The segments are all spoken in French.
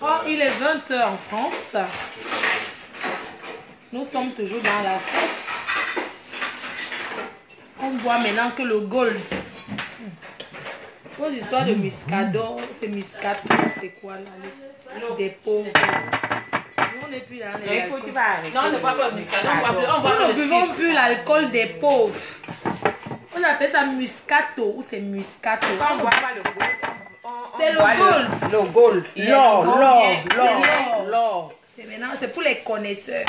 Oh, il est 20 h en France. Nous sommes toujours dans la fête. On voit maintenant que le gold. Vos histoires de muscador, c'est muscato, c'est quoi là? Des pauvres. Nous, on n'est plus dans les. Il faut que tu vas arrêter. Non, on ne boit pas le muscador. Nous ne buvons plus l'alcool des pauvres. On appelle ça muscato ou c'est muscato. On ne boit pas le gold. C'est le gold. Le gold. L'or. C'est maintenant, c'est pour les connaisseurs.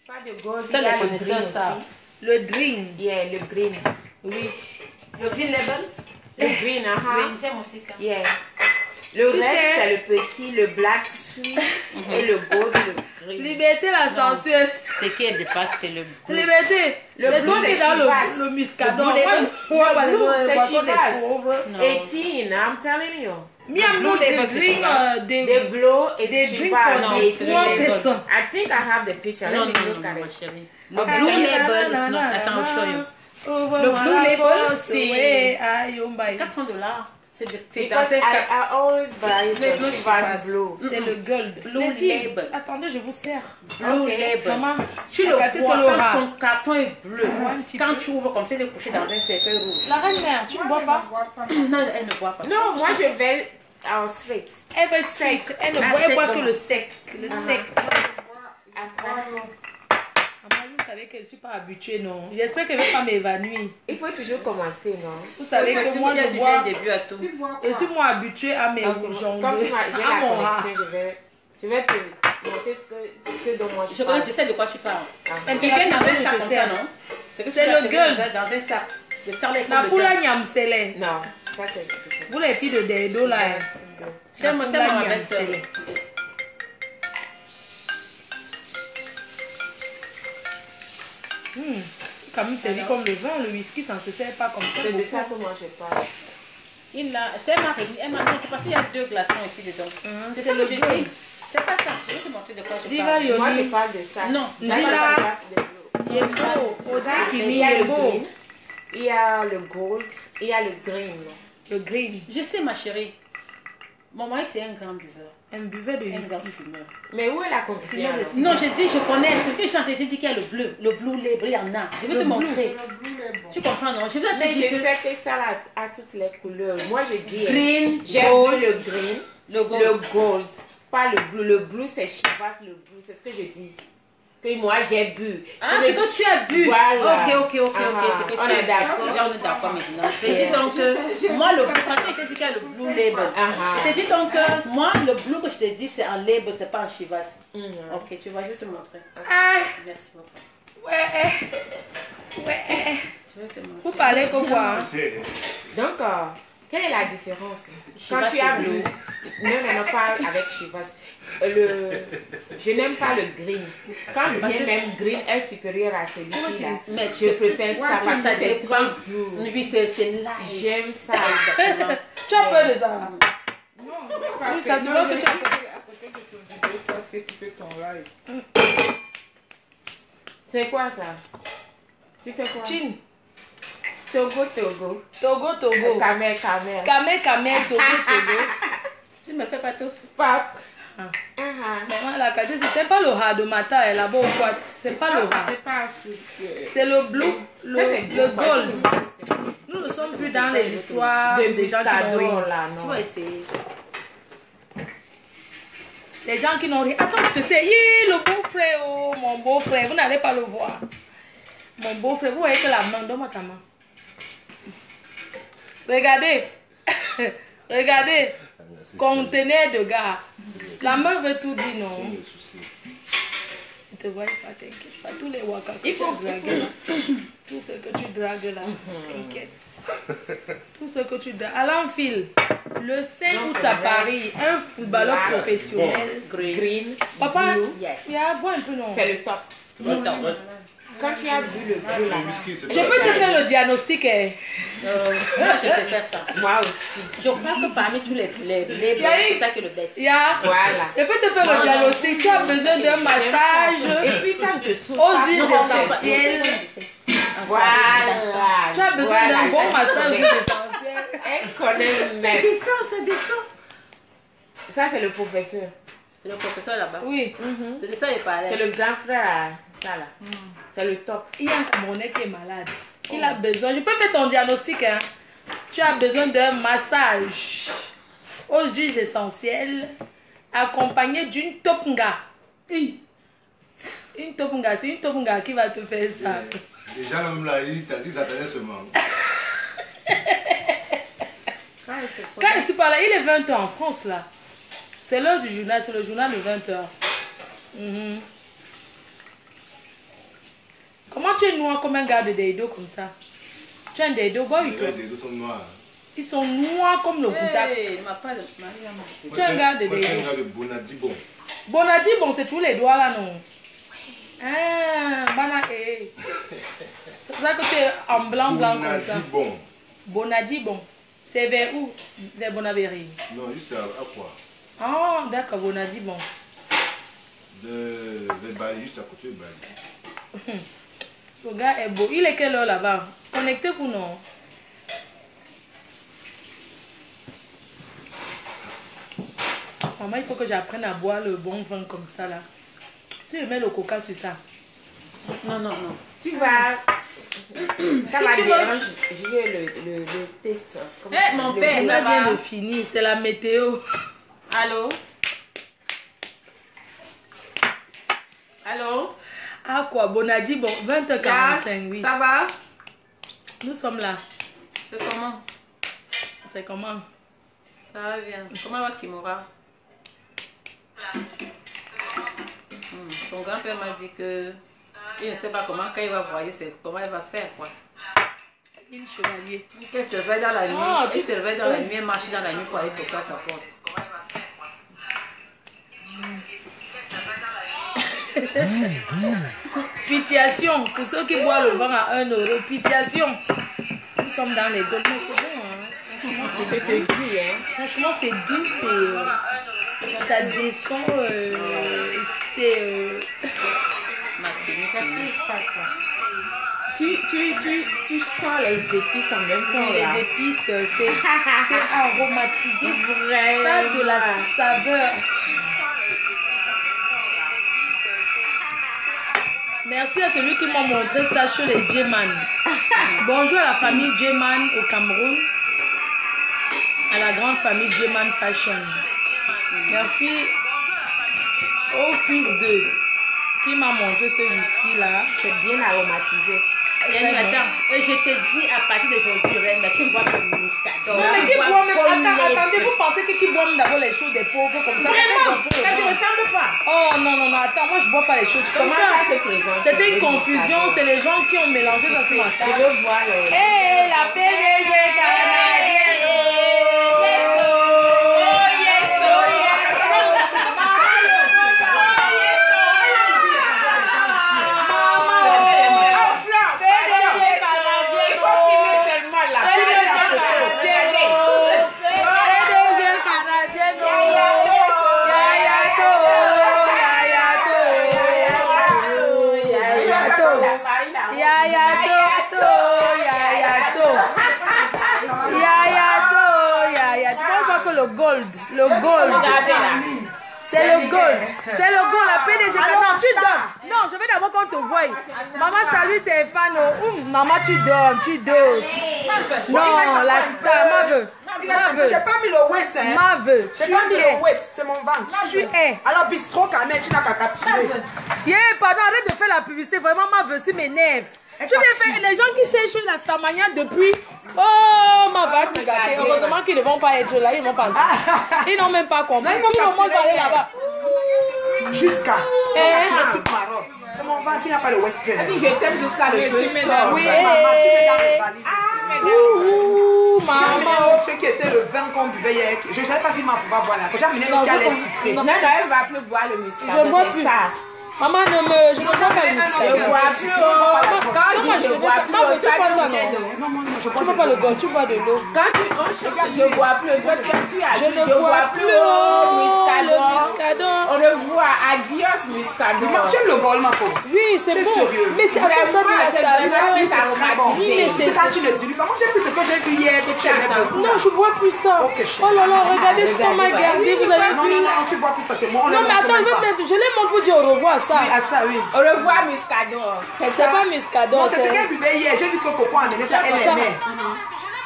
Pas de gold. C'est les connaisseurs, ça. Le green. Yeah, le green. Oui. Le green label? Le green, Oui, j'aime aussi ça. Yeah. Le red, c'est le petit, le black sweet et le gold, le green. Liberté la sensuelle. Ce qui dépasse, c'est le bleu. Liberté. Le bleu, c'est Chivas. Le muscador. Le bleu, c'est Chivas. 18, I'm telling you. Me, I'm not the drink, the blue is they drink Chivas. for 18. person. I think I have the picture. Non, Let non, me look non, at ma it. chérie. Le blue label is not... Attends, I'll show you. Le blue label, c'est $400. C'est dans Because un I always buy the There's no Chivas blue. C'est le gold. Blue Les filles, label. attendez, je vous sers. blue Ok. label. Maman, Tu le regardez, vois c'est quand Laura. son carton est bleu. Un petit Quand peu. tu ouvres comme ça, il est couché dans un cercueil rouge. La reine-mère, tu ne bois pas? Non, elle ne boit pas. Non, moi je vais en straight. Elle veut straight. Elle ne Ah, boit, elle sec, boit que maman. le sec. Le sec. Après, Maman, vous savez que je ne suis pas habituée, non. J'espère qu'elle ne va pas m'évanouir. il faut toujours commencer, non? Vous savez que moi, je du bois. début à tout. Je suis moins habituée à mes Comme jambes. j'ai À la mon rat. connexion, je vais te montrer ce dont moi Je je connais, parle. je sais de quoi tu parles. Ah. Il vient dans un sac Je comme sais. ça, non? C'est que le tu as servi gold. dans un sac. Le sarlet La comme le poule gars. à nyamsele. Non, ça c'est différent. Vous les filles de Dedo là. Chez moi, c'est ma belle-sœur. Quand même servi comme le vin, le whisky, ça ne se sert pas comme ça. C'est de ça que moi je parle. C'est ma réglisse. C'est parce qu'il y a 2 glaçons ici dedans. C'est ça le que je gold. dis. C'est pas ça. Je vais te montrer de quoi je Diva parle. Lioni. Moi je parle de ça. Non, Là, Dis je là. parle de bleu. Yembo, Oda Il Kimi y a le Yembo. green, il y a le gold, il y a le green. Le green. Je sais, ma chérie. Mon mari, c'est un grand buveur. Un buvet de Un grand whisky. fumeur. Mais où est la confusion? Non, je dis, je connais. C'est ce que je suis en train de te dire qu'il y a le bleu. Le blue label, il y en a. Je vais te montrer. Tu comprends, non? Je vais te Mais je dire que sais que ça a toutes les couleurs. Moi je dis, green, j'aime gold, le green, le gold. le gold, pas le bleu. Le bleu c'est Chivas, le bleu, c'est ce que je dis. Que moi j'ai bu. Ah, c'est que tu as bu. Voilà. Ok. C'est que tu On as est bu. d'accord. On est d'accord maintenant. Je te dis donc que moi, le bleu, parce qu'il te dit qu'il y a le blue label. Je te dis donc que moi, le bleu que je te dis, c'est en label, c'est pas en Chivas. Ok, tu vois, je vais te montrer. Ah, Merci beaucoup. ouais. Je vais te montrer. Vous parlez que quoi? Donc, quelle est la différence? Chivas, Quand tu as c'est bu, bleu. non, pas avec Chivas. Je n'aime pas le green. Quand le bien même green est supérieur à celui-ci là, Mais je préfère ça parce que c'est dépend. très doux. Oui, c'est light. J'aime ça. Exactement. Tu as peur de ça? Non, Oui, ça se voit que tu as peur. à côté de ton vidéo parce que tu fais ton live. C'est quoi ça? Tu fais quoi? Chin. Togo. Togo. Camel. Kame, Togo. Tu me fais pas tous. Pap. Maman, la qualité, c'est pas le rat de matin, elle là-bas ou quoi? C'est pas le Ça rat. fait pas assez. C'est le blue, c'est le gold. Nous ne sommes plus dans les histoires De des gens qui n'ont Muscador rien. là, Tu non? vas essayer. Les gens qui n'ont rien. Attends, je te sais. Le beau-frère, oh, mon beau-frère, vous n'allez pas le voir. Mon beau-frère, vous voyez que la main, donne-moi ta main. Regardez. Regardez. Conteneur de gars. La main veut tout dire, non? Ne te voyez pas, t'inquiète pas. Tous les wakas que tu dragues là. Tout ce que tu dragues là. T'inquiète. Tout ce que tu dragues. Alain Phil, le 5 août à Paris, un footballeur professionnel. Green. Papa, Yes. il y a bois un peu, non? C'est le top. Quand tu as bu le bleu là, Je peux te faire le diagnostic. Moi, je préfère ça. moi aussi. Je crois que parmi tous les Il y a c'est une- ça qui est le best. Voilà. Je peux te faire le diagnostic. Tu as besoin d'un massage Et puis ça ne te saoule aux pas. huiles essentielles. Voilà. Tu as besoin d'un bon massage aux huiles essentielles. Elle connaît Ça même. descend, ça descend. Ça, c'est le professeur. C'est le professeur là-bas. Oui. C'est de ça qu'il parlait. C'est le grand frère à ça là. C'est le top. Il y a un Camerounais qui est malade. Il a besoin, je peux faire ton diagnostic, hein. Tu as besoin d'un massage aux huiles essentielles accompagné d'une topunga. Une topunga, c'est une topunga qui va te faire ça. Déjà, l'homme là, il t'a dit que ça tenait seulement. Quand je suis pas là, il est 20h en France là. C'est l'heure du journal, c'est le journal de 20h. Comment tu es noir comme un gars de Deido comme ça? Tu as un Deido boy toi? Les Deido sont noirs. Ils sont noirs comme le Gouda. Hey, ma part de Tu es un gars de Moi, je suis un Deido. gars de Bonadibon. Bonadibon, c'est tous les doigts là, non? Ah, bana, eh. C'est pour ça que tu es en blanc comme ça. Bonadibon. Bonadibon. C'est vers où? Vers Bonavéry. Non, juste à quoi? Ah, d'accord, Bonadibon. De Bali, juste à côté de Bali. Le gars est beau. Il est quelle heure là-bas? Connecté ou non? Maman, il faut que j'apprenne à boire le bon vin comme ça là. Si je mets le coca sur ça. Non, non, non. Tu vas... Ça Si va tu veux- déranger. Je vais le test. Comme Eh, mon le- père, On ça a bien va. de finir. C'est la météo. Allô? Allô? Ah quoi, Bonadi, bon, 20h45, oui. Ça va? Nous sommes là. C'est comment? C'est comment? Ça va bien. Comment va Kimura? Son grand-père m'a dit que il ne sait pas comment, quand il va voyer, comment il va faire quoi. Il chevalier. Il se réveille dans la nuit, Ah, il se réveille dans la nuit, il marche dans la nuit pour aller toquer à sa porte. Pitiation, pour ceux qui boivent le vin à 1 euro, pitiation. Nous sommes dans les golds, mais c'est bon, hein. C'est ce que je dis, hein. Franchement, c'est doux, ça descend, c'est... Ma clinique, Ça se passe, là. Tu sens les épices en même temps, là. les épices, c'est aromatisé, ça a de la saveur. Merci à celui qui m'a montré ça chez les J-Man. Bonjour à la famille J-Man au Cameroun, à la grande famille J-Man Fashion. Merci au fils de qui m'a montré ce whisky là. C'est bien aromatisé. Yannick, attends, et je te dis à partir d'aujourd'hui, mais tu ne bois pas de moustache. Non, mais qui boit même, attendez, vous pensez que qui boit d'abord les choses des pauvres comme ça? Vraiment, ça ne te ressemble pas. Oh non, non, non, attends, moi je bois pas les choses comme Comment ça. ça se présente? C'était une confusion, c'est les gens qui ont mélangé ça ce Je matin. veux voir les... Hé, la PDG canadienne. Le gold, c'est le gold, c'est le gold, la PDG. Non, tu dors. Non, je veux d'abord qu'on te voie. Maman, salut tes fans. Maman, tu dors, tu doses. Non, la star, ma veut. J'ai pas mis le waist, hein. Ma veut. J'ai pas mis le waist, c'est mon ventre. Tu es. Alors, bistrot, quand même, tu n'as qu'à capturer. Yeah, pardon, arrête de faire la publicité. Vraiment, ma veut, si m'énerve. Tu viens faire les gens qui cherchent la Starmania depuis. Oh, ma va te gâter. Heureusement qu'ils ne vont pas être là. Ils vont pas. Ils n'ont même pas compris. Non, ils vont Tout le monde va aller capturer. là-bas. Jusqu'à. Eh. Capturer toute ma robe. C'est mon ventre, tu n'as pas le waist. Si je t'aime jusqu'à le feu sort. Oui, maman, tu mets dans les valises. Ouh, J'ai amené maman. ce qui était le vin qu'on buvait hier. Je ne savais pas si ma va boire là. J'ai amené Non, le qui allait je- sucrer. Non, non, elle va plus boire le muscat. Je bois c'est plus. ça. Maman, je ne bois pas le muscat. Je bois plus. Quand Non, moi, je je ne veux bois ça. plus, Non, mais tu toi, bois tu ça, mets non. l'eau. Non, non, non, je Tu bois ne bois pas le gold, tu bois de l'eau. Quand tu je bois plus, toi, tu as Je dit, ne bois plus au le muscador. muscador. On revoir. Adios, Muscador. Tu aimes le bol, ma pauvre? Oui, c'est bon. sérieux. Mais c'est après ça de la salade. Oui, mais c'est ça, tu le dis. Moi, j'ai pris ce que j'ai vu hier, que tu aimais beaucoup. Non, je bois plus ça. Ok, chérie. Oh là là, regardez ce qu'on m'a gardé. Vous avez Non, vu? non, non, tu bois plus ça que moi. Non, mais attends, je l'ai montré pour dire au revoir à ça. Oui, à ça, oui. Au revoir, Muscador. C'est pas Muscador. Non, c'est ce qu'elle buvait hier. J'ai vu que Coco a amené ça, elle aimait.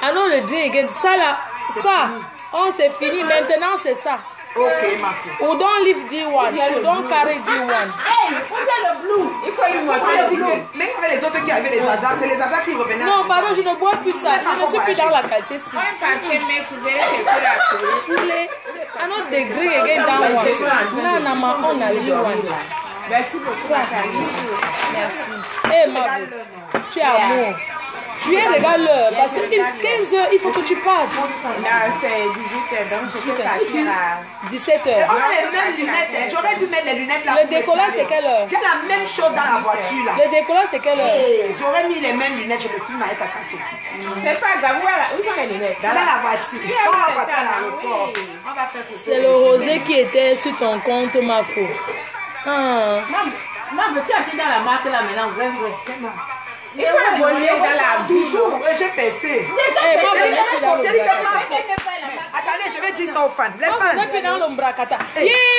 Ah non, le drink. Ça là, ça. Oh, c'est fini. Maintenant, c'est ça. Ok, ma fille. Ou don't leave D1. Ou don't carry D1. Hey, où est le blue? Il faut lui montrer le bleu. Même avec les autres qui avaient les hasards, c'est les hasards qui revenaient. Non, pardon, je ne bois plus ça. Je ne suis plus dans la qualité. Si. Soulé. I don't dey drink again that one. Now, na my own na D1. Merci beaucoup, Merci. Eh, ma belle, tu es amour. Tu es regarde-l'heure. Parce que 15h, il faut que tu partes. Là, c'est 18h, donc je peux partir à 17h. On a les mêmes lunettes. Hein. J'aurais dû mettre les lunettes là. Le décollage, c'est quelle heure? J'ai la même chose dans la voiture là. Le décollage, c'est quelle heure? J'aurais mis les mêmes lunettes, je me suis avec Tata Sophie. C'est pas grave, voilà. Où sont mes lunettes? Dans la voiture. On va partir à l'aéroport. On va faire photo. C'est le rosé qui était sur ton compte, ma faux. Ah. Maman, tu as dans la marque là maintenant, vrai. Il faut voler dans la vie. J'ai percé. Attendez, je vais dire ça aux fans. Les fans. Depuis dans l'ombracata.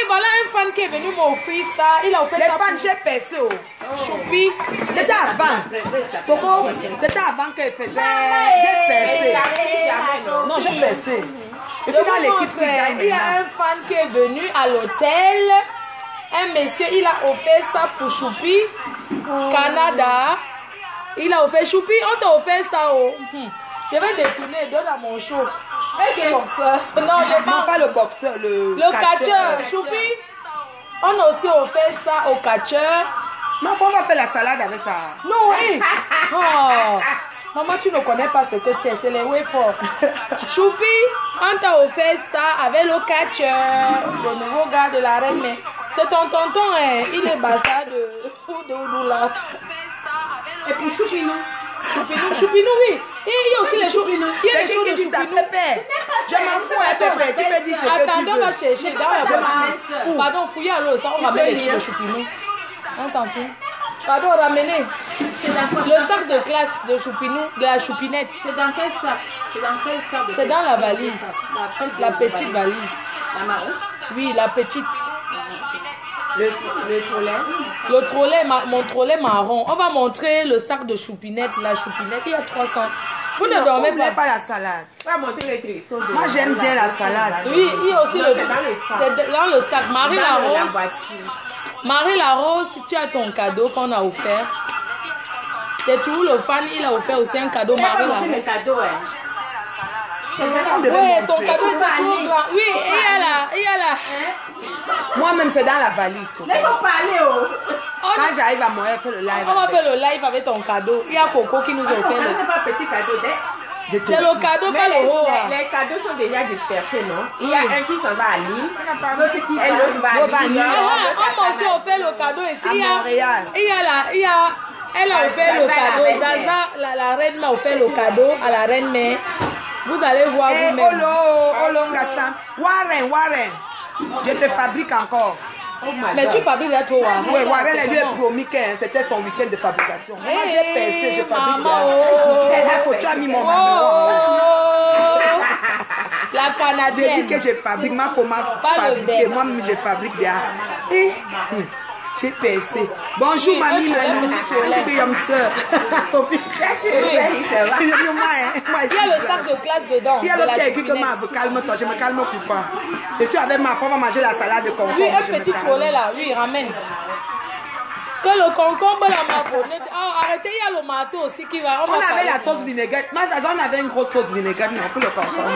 Voilà un fan qui est venu m'offrir ça. Il a offert les ça. fans, j'ai percé. Choupi. C'était avant. Coco, c'était avant qu'elle faisait. J'ai percé. Non, j'ai percé. Je suis dans l'équipe qui gagne. Il y a un fan qui est venu à l'hôtel. Un monsieur, il a offert ça pour Choupi. Canada. Il a offert Choupi, on t'a offert ça. Je vais détourner, donne à mon show. Boxeur. Non, je parle pas le boxeur, le catcheur. Choupi, on a aussi offert ça au catcheur. Ma femme va faire la salade avec ça. Non, oui. Oh. Maman, tu ne connais pas ce que c'est les wayforts. Choupi, on t'a offert ça avec le catcheur, le nouveau gars de la reine. Mais c'est ton tonton, hein. Il est bassa de Oudoula. Et puis Choupinou. Choupinou, oui. Et il y a aussi les Choupinou. C'est qui qui dit ça, Pépé? Je m'en fous, hein, Pépé. Tu me dis ce que tu veux. Attendez, on va chercher dans la voiture. Pardon, fouillez alors, ça, on va mettre les Choupinou. Entends-tu? Pardon, ramenez. Le sac de classe de Choupinou, de la Choupinette. C'est dans quel sac? C'est dans quel sac? C'est dans la valise. La petite valise. La marron? Oui, la petite. Le trolley. Mon trolley marron. On va montrer le sac de Choupinette. La Choupinette, il y a 300. Vous ne dormez pas la salade. On va montrer le truc. Moi, j'aime bien la salade. Oui, il y a aussi le sac. C'est dans le sac. Marie Larose, tu as ton cadeau qu'on a offert. C'est tout. Le fan, il a offert aussi un cadeau. Marie Larose. Le cadeau, hein. Oui, ton cadeau est trop grand. Oui, il y a la. Moi-même, c'est dans la valise. Laisse-moi parler, oh. Quand j'arrive à moi, faire le live. On va faire le live avec ton cadeau. Il y a Coco qui nous a offert. C'est pas petit cadeau, c'est le cadeau, pas le haut. Les cadeaux sont déjà dispersés, non? Il y a un qui s'en va à Lille. Et l'autre va à Lille. On m'a aussi offert le cadeau ici. À Montréal. Elle a offert le cadeau. Zaza, la reine m'a offert le cadeau à la reine mère. Vous allez voir vous-même. Olo, Ngassam. Warren. Je te fabrique encore. Mais tu fabriques là toi. Oui, Warren lui a promis que c'était son week-end de fabrication. Moi, j'ai percé, je fabrique là. Tu as mis mon numéro. La Canadienne. Je dis que je fabrique, ma femme fabrique. Moi-même, je fabrique déjà. Et j'ai percé. Bonjour, mamie Manu. Je suis comme soeur. Sophie. Il y a le sac de classe dedans. Il y a l'autre qui a écrit que calme-toi, je me calme pas. Je suis avec ma femme, on va manger la salade de concombre. Oui, un petit trolley là, oui, ramène. Que le concombre là, ma bonne. Arrêtez, il y a le marteau aussi qui va. On avait la sauce vinaigrette. On avait une grosse sauce vinaigrette, mais pour le concombre.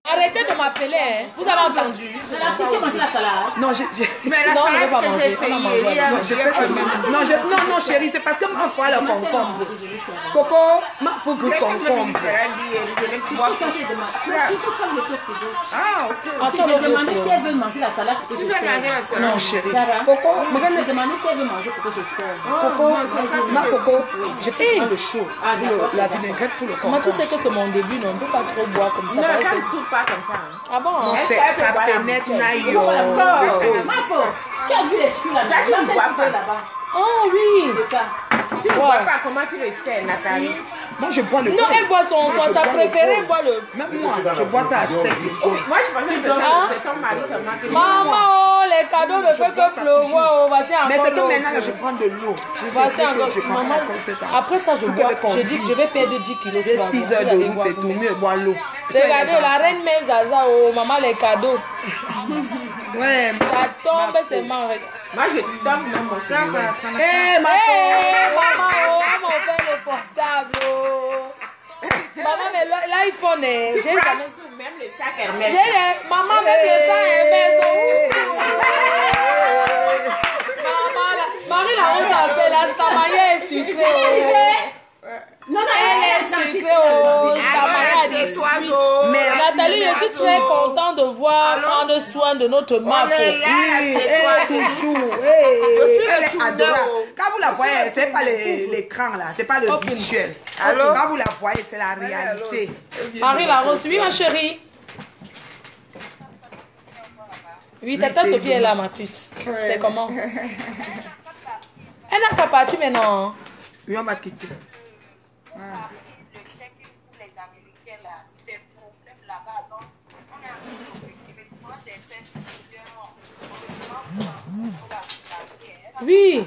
Arrêtez de m'appeler, hein. Vous avez entendu? La salade. Non, mais la salade que j'ai fait non, chérie, c'est parce que moi, il faut le concombre. Coco, il faut que concombre. Ah, ok. Tu me demandais si elle veut manger la salade. Non, chérie. Coco, me demandais si elle veut manger pour que je serve. Coco, j'ai fait le chaud. La vinaigrette pour le concombre. Moi, tu sais que c'est mon début, non? On ne peut pas trop boire comme ça. Non, ça ne soupe pas. boire comme ça. Hein. Ah bon? Non, Est-ce c'est- qu'elle peut ça boire la pénètre bouteille? naïo. Mafo, tu as vu les filles là? Toi, tu ne bois pas. là-bas. Oh oui. C'est ça. Tu ne Ouais. bois pas, comment tu le sais, Nathalie? Moi, je bois le Non, gold. elle boit sa préférée, elle boit le... Même moi, je bois ça à sec. Moi, je pensais que c'était Hein? ton mari seulement que Maman, oh, les cadeaux ne font que pleuvoir. Oh, voici Mais encore c'est que l'eau. maintenant, là, je prends de l'eau. Je Voici sais que encore. je prends Maman, pas comme cet arbre. après ça, je Vous bois. pouvez Je dis que je vais perdre 10 kilos. J'ai 6 heures de route et tout, mieux boire l'eau. Regardez, la reine met Zaza, oh, maman, les cadeaux. Ouais, Ça tombe, c'est marrant. moi, je tombe même mon cellulaire. Eh, ma Hé, maman, oh, elle m'a offert le portable, oh. Maman, mais l'iPhone, Tu j'ai prends jamais... sous même le sac Hermès. Maman, même le sang Hermès, oh. Maman, Marie la Rose a fait la stamaya est sucrée, oh. Non, non, Elle est sucrée, oh. Stamaya a dit suite. Merci. Nathalie, je suis très contente de voir prendre soin de notre mafo. Oui, eh, toujours. Eh, elle est adorable. Quand vous la voyez, c'est pas l'écran là, c'est pas le virtuel. Quand vous la voyez, c'est la réalité. Marie la Rose, oui ma chérie. Oui, Tata Sophie est là, ma puce. C'est comment? Elle n'a qu'à partir maintenant. Oui, on va quitter. Le check-in pour les Américains, là, c'est problème là-bas. Donc, on est en train de objectiver. Moi, j'ai fait Oui.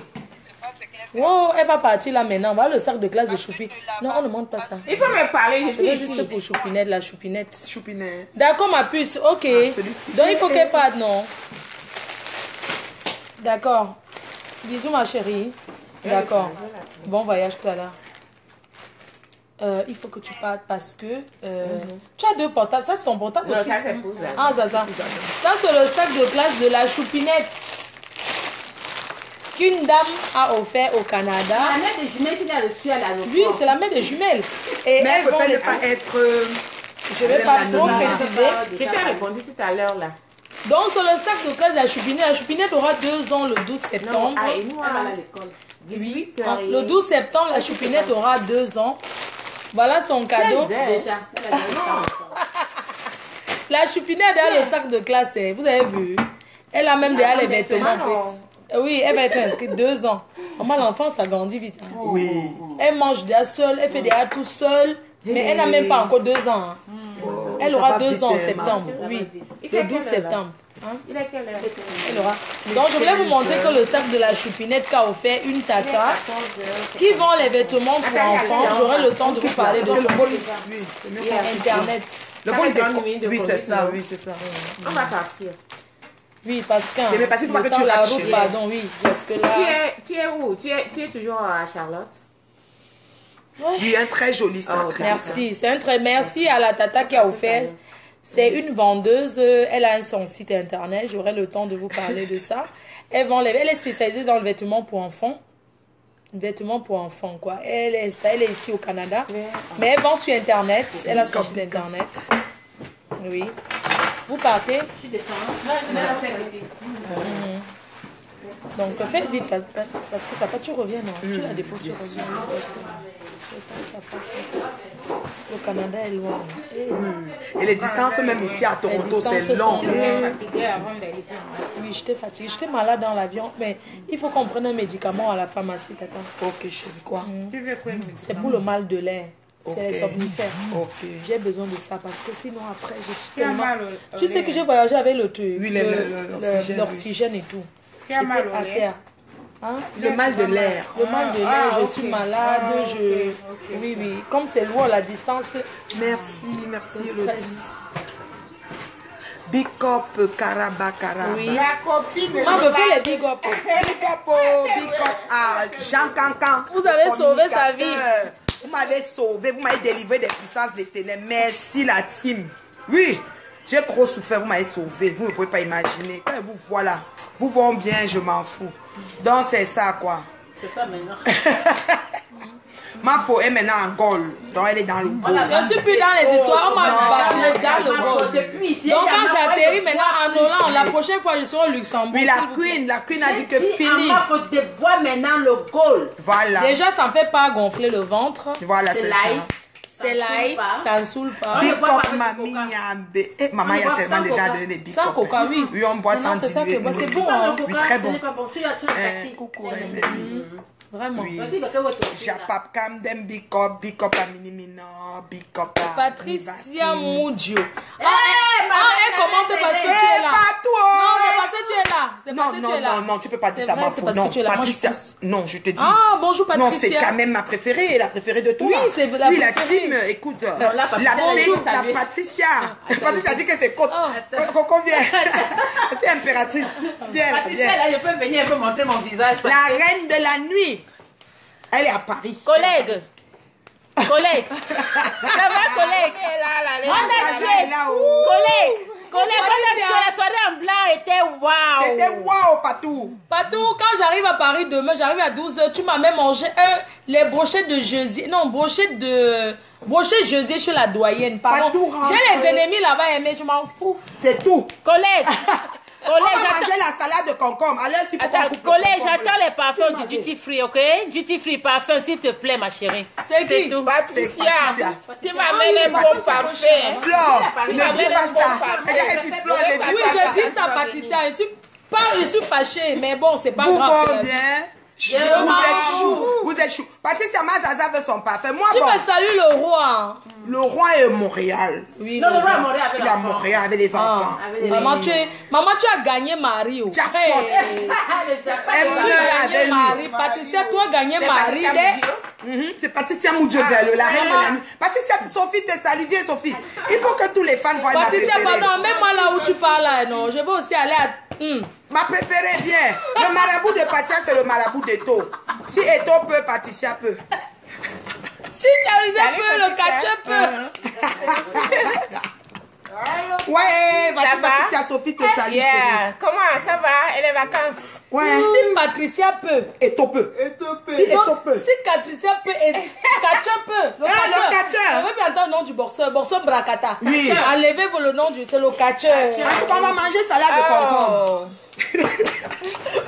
Oh, elle va partir là maintenant. Voilà le sac de classe de Choupi. Non, on ne montre pas ça. Il faut me parler, je suis C'est ici. juste pour Choupinette, la Choupinette. Choupinette. D'accord, ma puce. Ok. celui-ci. Donc, il faut qu'elle parte, non? D'accord. Bisous, ma chérie. D'accord. Bon voyage tout à l'heure. Il faut que tu partes parce que tu as 2 portables. Ça, c'est ton portable Non, aussi. ça, c'est pour ça. Ah, Zaza. Ça, c'est le sac de classe de la Choupinette qu'une dame a offert au Canada. La mère des jumelles qu'il a reçue à l'aéroport. Oui, c'est la mère des jumelles. Et Mais elles elle peut vont pas les... ne pas être. Je vais pas trop préciser. Je t'ai répondu tout à l'heure là. Donc, sur le sac de classe de la Choupinette aura 2 ans le 12 septembre. Ah, et nous, Elle va à l'école. 18 Le 12 septembre, la Choupinette aura 2 ans. Voilà son cadeau. Déjà, elle a déjà La Choupinette a le sac de classe, hein. Vous avez vu? Elle a même déjà les vêtements. Oui, elle va être inscrite 2 ans. Maman, l'enfant, ça grandit vite. Hein. Oui. Elle mange déjà seule, elle fait déjà tout seule. Mais elle n'a même pas encore 2 ans. Hein. Elle Ça aura va 2 vite, ans en hein, septembre. Oui, le 12 septembre. Hein? Il est quelle heure? Elle aura. Donc, je voulais vous montrer que le sac de la Choupinette qu'a offert une tata qui vend les vêtements pour enfants. J'aurai le temps de vous parler de Le son bol, oui, c'est mieux. Internet. Le Ça bol fait 30 minutes de oui, c'est ça, conduite, oui, c'est ça. On va partir. Oui, parce que. C'est bien parce qu'il faut pas que tu la rates route, chérie. pardon, oui. Parce que là. Tu es où? Tu es toujours à Charlotte? Oui, un très joli sac. Oh, Merci. C'est un très merci à la tata qui a offert. C'est une vendeuse. Elle a son site internet. J'aurai le temps de vous parler de ça. Elle est spécialisée dans le vêtement pour enfants. Vêtements pour enfants, quoi. Elle est ici au Canada. Mais elle vend sur internet. Elle a son site internet. Oui. Vous partez? Je descends. Non, je vais la faire. Donc faites vite parce que ça pas tu reviens, non? Tu la déposes, tu reviens. Le temps, ça passe vite. Le Canada est loin. Et les distances, même ici à Toronto, c'est distances long. sont Oui, j'étais fatiguée. J'étais malade dans l'avion. Mais il faut qu'on prenne un médicament à la pharmacie, tata. Ok, chérie, quoi? Tu veux quoi? C'est pour le mal de l'air. C'est Ok. les somnifères. Ok. J'ai besoin de ça parce que sinon après, je suis Tu as tellement... mal Tu sais que j'ai voyagé avec le truc, Oui, l'oxygène et tout. Tu as mal J'étais au à lait? terre. Hein? Le mal de l'air. Le mal de l'air, Ah, je ok. suis malade, Ah, ok, je... ok. Oui, oui. Comme c'est loin la distance, Merci, merci, je Elodie. stresse. Big up, Karaba, Karaba. Oui. La copine de Moi, je fais les big up. Big up à Jean Cancan. Vous avez sauvé sa vie. Vous m'avez sauvé, vous m'avez délivré des puissances des ténèbres. Merci la team. Oui, j'ai trop souffert, vous m'avez sauvé. Vous ne pouvez pas imaginer. Quand vous voilà, vous vont bien, je m'en fous. Donc c'est ça quoi. C'est ça maintenant. Ma faux est maintenant en Gaule. Donc elle est dans le Gaule. Je ne suis plus dans les histoires, on m'a battu dans le bord. Depuis ici. Donc quand j'atterris maintenant en Hollande, la prochaine fois je serai au Luxembourg. Oui, s'il la vous plaît. queen a dit que fini. Il faut déboire maintenant le goal. Voilà. Déjà, ça ne fait pas gonfler le ventre. Voilà, C'est c'est light. ça. C'est light, ça ne saoule pas. Big Cup, mamie, Niambe. Eh, maman, il y a tellement déjà donné des Big Cup. Sans coca, oui. Oui, on boit sans c'est ça diluer. que bon, c'est Oui. bon. Hein. Oui, très bon. Coucou, vraiment. Oui. Japap Kam dem Big Cup à Minimino, Big Cup à Patricia Moudio. Elle commente parce que tu es là. Pas toi. Non, c'est parce que tu es là. C'est parce que tu es là. Non, tu peux pas dire ça. C'est parce que tu es là. Patricia, non, je te dis. Ah, bonjour Patricia. Non, c'est quand même ma préférée, la préférée de toi. Oui, c'est la Oui, la préférée. team, écoute, la Patricia. Patricia dit que c'est côte. Combien? C'est impératif. Viens, Patricia, là, je peux venir un peu montrer mon visage. La reine de la nuit. Elle est à Paris. Collègue. Ça va, collègue? On a dit. Collègue, la soirée en blanc était waouh. C'était waouh, Patou. Patou, quand j'arrive à Paris demain, j'arrive à 12h, tu m'as même mangé les brochettes de jeudi. Non, brochettes jeudi chez la doyenne. Pardon. J'ai les ennemis là-bas, mais je m'en fous. C'est tout. Collègue. On va manger la salade de concombre. Alors, s'il faut qu'on coupe le collègue, concombre, j'attends les parfums du duty free, ok? Duty free parfum, s'il te plaît, ma chérie. C'est qui? tout. Patricia, tu m'amènes un bon parfum. Flore, ne dis pas ça. Elle dit Flore, ne dis Oui, pas ça. je dis ça, Patricia. Je suis fâchée, mais bon, c'est pas Vous grave. bien. Vous êtes chou. Patricia Mazaza veut son parfum. Moi, Tu bon. me salues le roi. Le roi est à Montréal. Oui, Non, le roi est mort avec Il est à Montréal avec les enfants. Maman, tu as gagné Marie. Oh. Jackpot. Hey. Elle Tu pleure as avec gagné lui. Marie. Patricia, toi, gagné Marie. C'est Patricia Moudjozelo, la reine de la nuit. Patricia, Sophie te salue. Viens, Sophie. Il faut que tous les fans voient ma Patricia, préférée. pardon, même moi là où tu parles, là, non, je vais aussi aller à... Ma préférée, viens. Le marabout de Patricia, c'est le marabout d'Eto. Si Eto peut, Patricia peut. Si Patricia peut, le catcher peut. Ouais, Ça va? Patricia, Sophie te salue. Chérie. Yeah. Comment ça va? Et les vacances? Ouais. Si Patricia peut. Eto peut. Si Eto peut. Si Patricia peut et catcher peut. Le catcher. On veut bien entendre le nom du boxeur. Boxeur Bracata. Oui. Enlevez-vous le nom du... C'est le catcher. En tout cas, on va manger salade de concombre.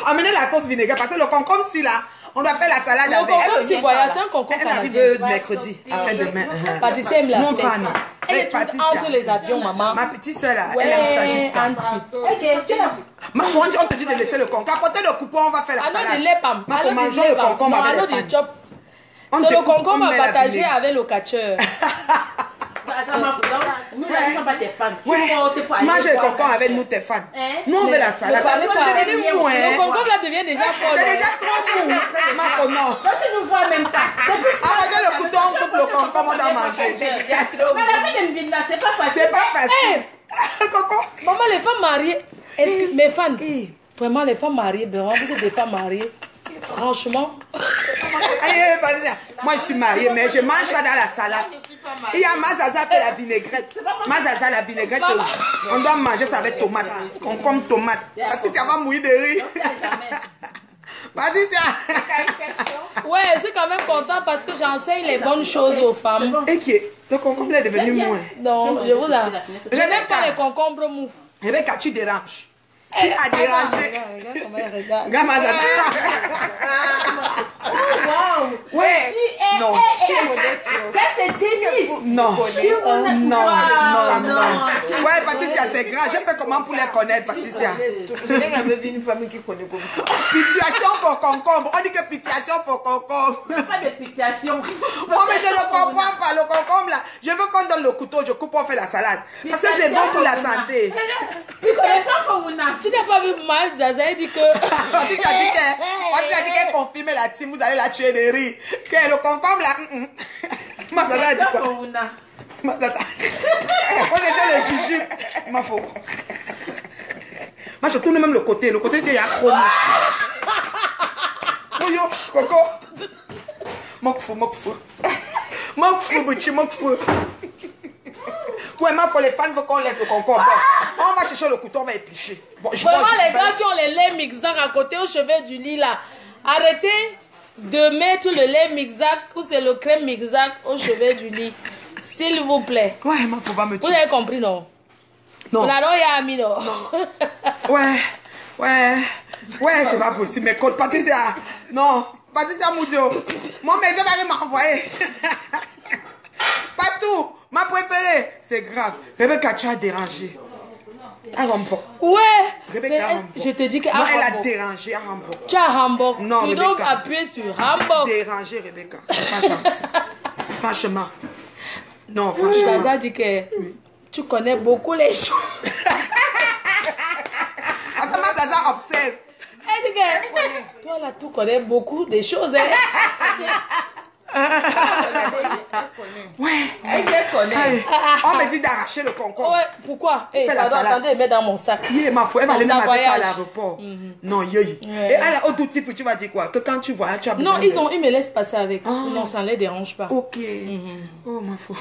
Amenez la sauce vinaigre parce que le concombre, si là, on doit faire la salade Le avec. concombre, c'est voyage. C'est un concombre Elle arrive canadien. mercredi, après-demain. Patricia aime la Non, fête. pas non. Elle est Avec toute Patricia. entre les avions, maman. Ma petite soeur là, Ouais, elle aime ça jusqu'à. anti. Ma on te dit de laisser le concombre. Apportez le coupon, on va faire la Allô salade. de lait, pam. Ma, faut Allô de manger lait, le pam. concombre Non, avec allô les de fans. chop. On C'est le découpe, on concombre à met la partager vinaigre. avec le catcher. Attends, nous ne sommes pas tes fans. Ouais. Mange le concombre avec nous, tes fans. Nous, on veut la salade. Ça Le peut devenir moins. Le concombre là devient déjà fort. C'est déjà trop mou. Ma, non. Toi, tu nous vois même pas. Apportez le couteau, on coupe le concombre, on doit manger. Mais la fin de Mbinda, c'est pas facile. C'est pas facile. Coco. Maman, les femmes mariées. Excuse, mes fans. Vraiment, les femmes mariées, vraiment, vous êtes des femmes mariées. Franchement. Moi, je suis mariée, mais je mange ça dans la salade. Il y a Mazaza fait la vinaigrette. Mazaza, la vinaigrette, on doit manger ça avec tomate. Concombre, tomate. Patricia va mourir de rire. Patricia. Ouais, je suis quand même contente parce que j'enseigne les bonnes choses aux femmes. Et qui est le concombre est devenu moins. Donc, je vous a... Je n'aime pas les concombres mous. Rebecca, tu déranges. Tu as dérangé. Regarde comment elle regarde. Regarde Mazaza. Ouais. Non. Ça, c'est tennis. Non. Non. Ouais, Patricia, c'est grave. Je fais comment pour les connaître, Patricia? Je n'avais vu une famille qui connaît comme ça. Pitiation pour concombre. On dit que pitiation pour concombre. Pas de pitiation. Moi, mais je ne comprends pas. Le concombre, là, je veux qu'on donne le couteau, je coupe, on fait la salade. Parce que c'est bon pour la santé. Tu connais ça, Faouna? Tu n'as pas vu mal, Zaza, il dit que... Patricia dit qu'elle confirme la team, vous allez la tuer de rire. Que le concombre, là... Ma Zaza a dit quoi? Ma Zaza. Moi, j'ai le jujube. Ma faux. Moi, je tourne même le côté. Le côté, c'est acronyme. Yo, Coco. Mokfou. Bouchi, mokfou. Ouais, mais pour les fans, veut qu'on laisse le concombre. Bon, on va chercher le couteau, on va éplucher. Bon, Vraiment, les gars qui ont les laits mixac à côté au chevet du lit, là, arrêtez de mettre le lait mixac ou c'est le crème mixac au chevet du lit. S'il vous plaît. Ouais, ma faut pas me Vous tuer. avez compris, non? Non. On a ami, non? Ouais, c'est pas possible. Mais Patricia, non. Patricia Moudio. Moi, mes deux va m'envoyer. Patou, ma préférée. C'est grave. Rebecca, tu as dérangé. À Hamburg. Ouais. Rebecca, Hamburg. Je te dis que Non, elle a Hamburg. dérangé à Hamburg. Tu as Hamburg. Non, tu Rebecca. dois appuyer sur Hamburg. Dérangé, Rebecca. Pas gentil. Franchement. Non, franchement. Zaza dit que tu connais beaucoup les choses. Attends, ma Zaza observe. Elle dit que toi là, tu connais beaucoup de choses. Hein? Ouais. Elle les connaît. Allez, on me dit d'arracher le concombre. Ouais, pourquoi? Fais la Pardon, salade. attendez, mets dans mon sac. Yeah, ma foi, elle va aller Dans même sa avec ça à voyage. l'aéroport. Non, yoyi. Ouais. Et à la haute type, tu vas dire quoi? Que quand tu vois, tu as besoin Non, ils me laissent passer avec. Ah. Non, ça ne les dérange pas. Ok. Oh, ma foi.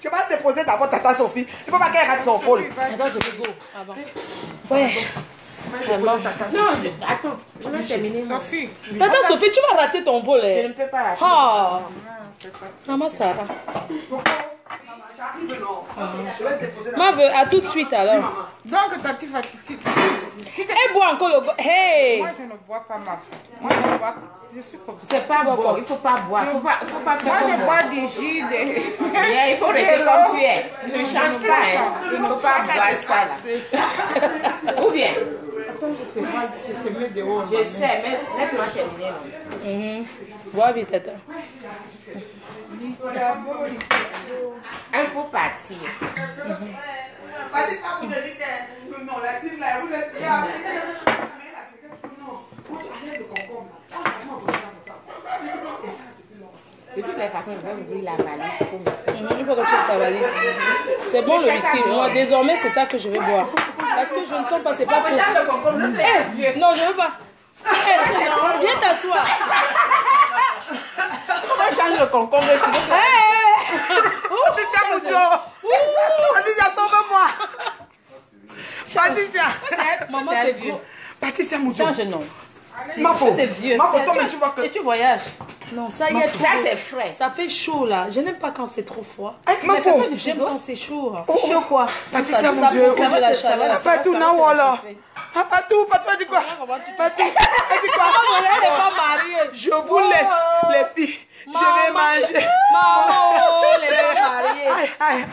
Je vais te poser d'abord Tata Sophie. Il ne faut pas qu'elle rate son rôle. Attends, je vais go. Ah bon. Ouais. Vraiment. Non, attends, je vais terminer. Sophie. Tata Sophie, tu vas rater ton vol. Je Hein. ne peux pas rater. Ah. Maman Sarah. Ma veut, à tout de suite alors. Donc, Tati Fatih, tu sais, Elle boit encore le go. Hey. moi, je ne bois pas ma femme. Moi, je bois. Je suis comme ça. C'est pas bon, il faut pas boire. Faut pas faire Moi, comme je moi. bois des jus, des. Yeah, il faut rester comme tu es. Ne change pas, hein. Il ne faut pas boire ça là. Ou bien, Attends, je te mets dehors. je sais, mais laisse-moi terminer. là. Bois vite, tata. Il faut partir. Non, la team là, vous êtes bien. De toutes les façons, je vais ouvrir la valise pour me dire. Il faut que tu aies ta valise. C'est bon le whisky. Moi, désormais, c'est ça que je vais boire. Parce que je ne sens pas, c'est pas pour. Le concombre, l'autre est vieux. Non, je ne veux pas. Non, viens t'asseoir. Comment change le concombre s'il vous plaît? Patricia Moudio. Patricia, sauve-moi. Patricia. Maman, C'est c'est vieux. gros. Patricia Moudio. Change non. Ma faute. C'est vieux. Ma faute, mais tu vois que. Et tu voyages. Non, ça y est, trop. Ça, c'est frais. Ça fait chaud là. Je n'aime pas quand c'est trop froid. Ma faute. J'aime quand c'est chaud. Chaud quoi? Patricia Ça Moudio. profite de la chaleur. Patou, non, voilà. Ah, Patou, Patou, elle dit quoi? Patou, elle dit quoi? Elle n'est pas mariée. Je vous laisse, les filles. Je vais manger. Maman, elle n'est pas mariée. Aïe, aïe.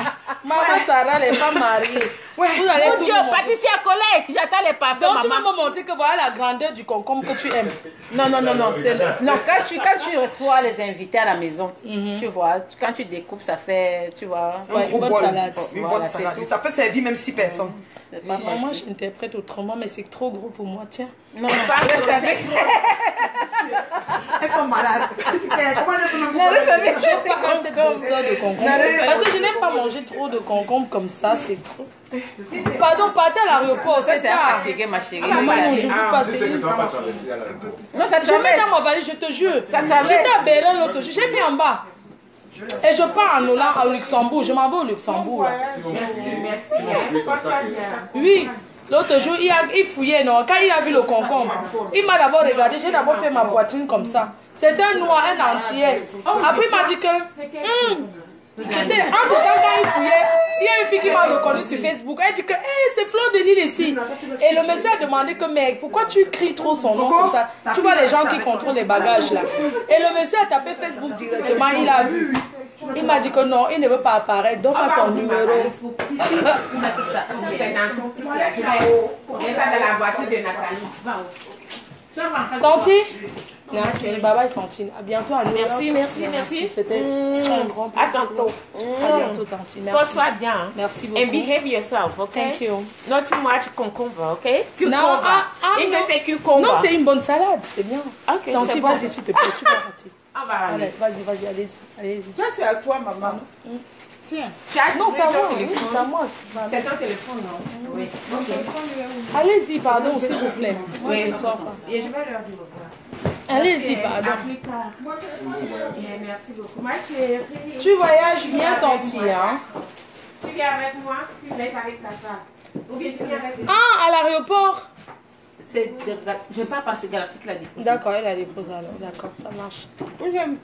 Maman Sarah n'est pas mariée. Ouais. Vous allez Mon tout Dieu, me montrer. Patricia collègue, j'attends les parfums, Donc tu vas maman. me montrer que voilà la grandeur du concombre que tu aimes. Non, non, non, non. Non, quand tu reçois les invités à la maison, tu vois, quand tu découpes, ça fait, tu vois. Ouais, une bonne salade. Une Voilà, bonne c'est salade. tout. Ça peut servir même 6 personnes. C'est pas mal. Moi, j'interprète autrement, mais c'est trop gros pour moi. Tiens. Non, reste avec. Elles sont malades. Comment elles peuvent Non, reste avec. Je n'ai pas assez de grosseur de concombre. Non, reste Parce que je n'aime pas manger trop de concombre comme ça, c'est trop. Pardon, partez à l'aéroport, c'est C'est tard. fatigué, ma chérie. Maman, non, je Non, veux pas. Tu sais que ça va pas traverser à l'aéroport. ça Je mets traverse. dans ma valise, je te jure. Ça traverse. J'étais à Berlin l'autre jour, j'ai mis en bas. Et je pars en Hollande, au Luxembourg. Je m'en vais au Luxembourg. Là. Merci. Porte-toi bien. Oui, l'autre jour, il fouillait, non. Quand il a vu le concombre, il m'a d'abord regardé. J'ai d'abord fait ma poitrine comme ça. C'était un noir, un entier. Après, il m'a dit que. C'était entre temps, quand il fouillait, il y a une fille qui m'a reconnu sur Facebook. Elle dit que c'est Fleur de Lille ici. Et le monsieur a demandé que, mais pourquoi tu cries trop son nom comme ça? Tu vois les gens qui contrôlent les bagages là. Et le monsieur a tapé Facebook directement, il a vu. Il m'a dit que non, il ne veut pas apparaître. Donne-moi ton numéro. C'est dans ton truc là. Tu vas au. On est pas dans la voiture de Nathalie. Tanti? Merci. Bye bye, Tantine. À bientôt à New York. Merci. C'était un grand plaisir. À tantôt. À bientôt, Tantine. Merci. Porte-toi bien. Merci And beaucoup. behave yourself, okay? Thank you. Not too much cucumber, okay? Non, Cucumber. non. C'est cucumber. Non, c'est une bonne salade, c'est bien. Ok, Tanti, c'est bon. vas-y, s'il te plaît, tu vas rater. On va aller. Allez, vas-y, allez-y. Allez-y. Ça, c'est à toi, maman. Tiens. Non, c'est à moi, ton oui, téléphone. c'est à moi. C'est ton téléphone, non? Oui. Ok. Allez-y, pardon, s'il vous plaît. Moi, je ne sors pas. Et je vais leur dire au revoir. Allez-y, pardon. À plus tard. Merci beaucoup. Ma chérie. Tu voyages bien, Tanti, hein? Tu viens avec moi, tu me laisses avec ta femme. Ou bien tu viens avec moi. Ah, à l'aéroport? Je ne vais pas passer Galactique la découverte. D'accord, elle a les poses alors. D'accord, ça marche. J'aime